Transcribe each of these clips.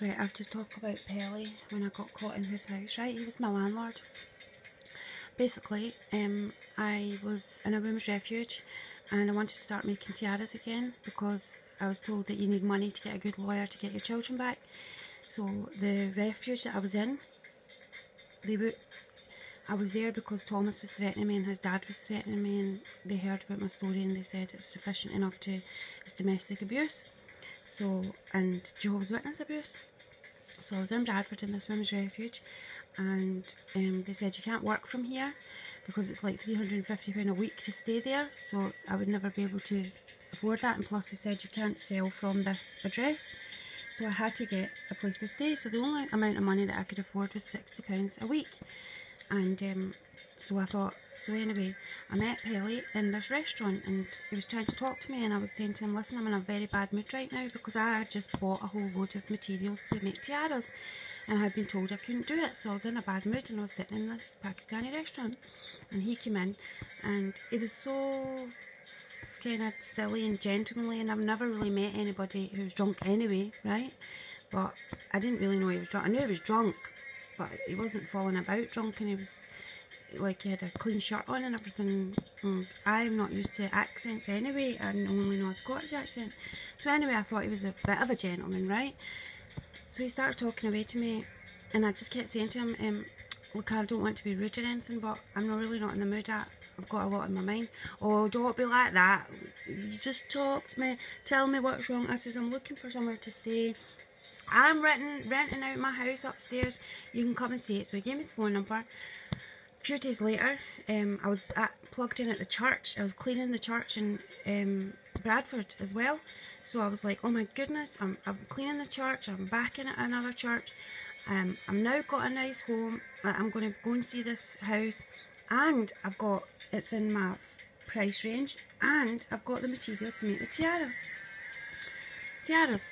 Right, I have to talk about Pelly when I got caught in his house, right? He was my landlord. Basically, I was in a women's refuge and I wanted to start making tiaras again because I was told that you need money to get a good lawyer to get your children back. So the refuge that I was in, I was there because Thomas was threatening me and his dad was threatening me, and they heard about my story and they said it's sufficient enough to, it's domestic abuse. So, and Jehovah's Witness abuse. So I was in Bradford in this women's refuge, and they said you can't work from here because it's like £350 a week to stay there, so I would never be able to afford that, and plus they said you can't sell from this address. So I had to get a place to stay, so the only amount of money that I could afford was £60 a week. And so I thought, so anyway, I met Pelly in this restaurant and he was trying to talk to me, and I was saying to him, listen, I'm in a very bad mood right now because I had just bought a whole load of materials to make tiaras and I had been told I couldn't do it, so I was in a bad mood and I was sitting in this Pakistani restaurant and he came in and he was so kind of silly and gentlemanly, and I've never really met anybody who's drunk anyway, right? But I didn't really know he was drunk. I knew he was drunk, but he wasn't falling about drunk, and he was like, he had a clean shirt on and everything, and I'm not used to accents anyway, I only know a Scottish accent. So anyway, I thought he was a bit of a gentleman, right? So he started talking away to me and I just kept saying to him, look, I don't want to be rude or anything, but I'm really not in the mood. I've got a lot in my mind. Oh, don't be like that, you just talk to me, tell me what's wrong. I says, I'm looking for somewhere to stay, I'm renting out my house upstairs, you can come and see it. So he gave me his phone number. A few days later, I was plugged in at the church. I was cleaning the church in Bradford as well. So I was like, oh my goodness, I'm cleaning the church, I'm back in at another church. I'm now got a nice home. I'm going to go and see this house, and it's in my price range, and I've got the materials to make the tiaras.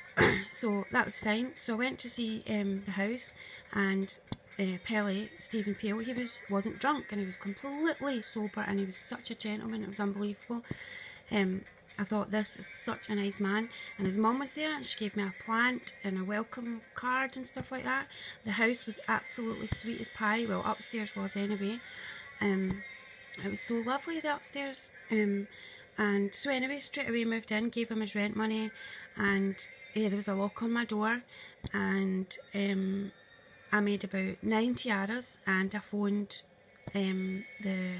So that was fine. So I went to see the house, and Pelly, Stephen Peel, he wasn't drunk and he was completely sober and he was such a gentleman, it was unbelievable. I thought, this is such a nice man, and his mum was there and she gave me a plant and a welcome card and stuff like that. The house was absolutely sweet as pie, well, upstairs was anyway. It was so lovely, the upstairs. And so anyway, straight away moved in, gave him his rent money, and there was a lock on my door, and I made about 9 tiaras, and I phoned the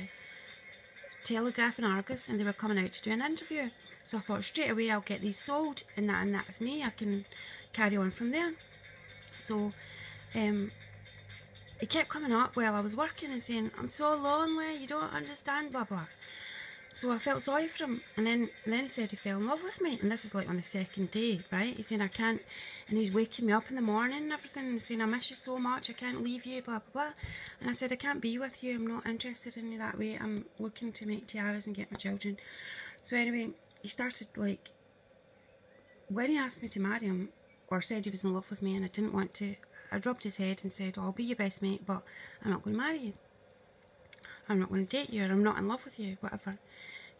Telegraph and Argus, and they were coming out to do an interview. So I thought, straight away I'll get these sold, and that's me, I can carry on from there. So he kept coming up while I was working and saying, I'm so lonely, you don't understand, blah blah. So I felt sorry for him, and then he said he fell in love with me, and this is like on the second day, right? He's saying I can't, and he's waking me up in the morning and everything and saying I miss you so much, I can't leave you, blah blah blah. And I said, I can't be with you, I'm not interested in you that way, I'm looking to make tiaras and get my children. So anyway, he started, like, when he asked me to marry him, or said he was in love with me and I didn't want to, I dropped his head and said, oh, I'll be your best mate, but I'm not going to marry you, I'm not going to date you, or I'm not in love with you, whatever.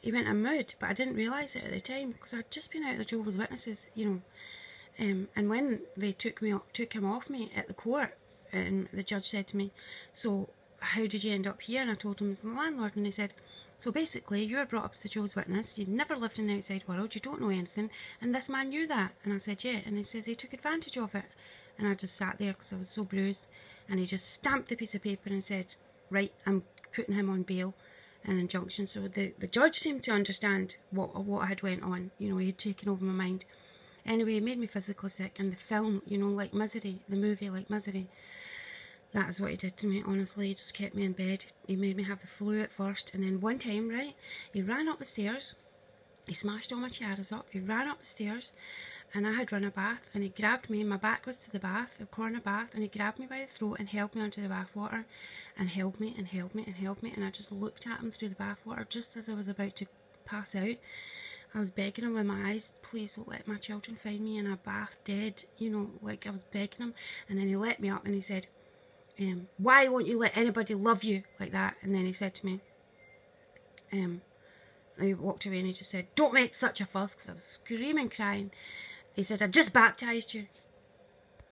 He went in mood, but I didn't realise it at the time because I'd just been out of the Jehovah's Witnesses, you know. And when they took him off me at the court, and the judge said to me, so how did you end up here? And I told him I was the landlord, and he said, so basically you were brought up as a Jehovah's Witness, you'd never lived in the outside world, you don't know anything, and this man knew that. And I said, yeah. And he says he took advantage of it. And I just sat there because I was so bruised, and he just stamped the piece of paper and said, right, I'm putting him on bail, an injunction. So the judge seemed to understand what had went on, you know, he had taken over my mind. Anyway, he made me physically sick, and the film, you know, like Misery, the movie like Misery, that is what he did to me, honestly. He just kept me in bed, he made me have the flu at first, and then one time, right, he ran up the stairs, he smashed all my tiaras up, he ran up the stairs, and I had run a bath, and he grabbed me, my back was to the bath, the corner bath, and he grabbed me by the throat and held me onto the bath water, and held me and held me and held me, and I just looked at him through the bath water just as I was about to pass out. I was begging him with my eyes, please don't let my children find me in a bath dead, you know, like I was begging him. And then he let me up and he said, why won't you let anybody love you like that? And then he said to me, he walked away and he just said, don't make such a fuss, because I was screaming, crying. He said, I just baptised you.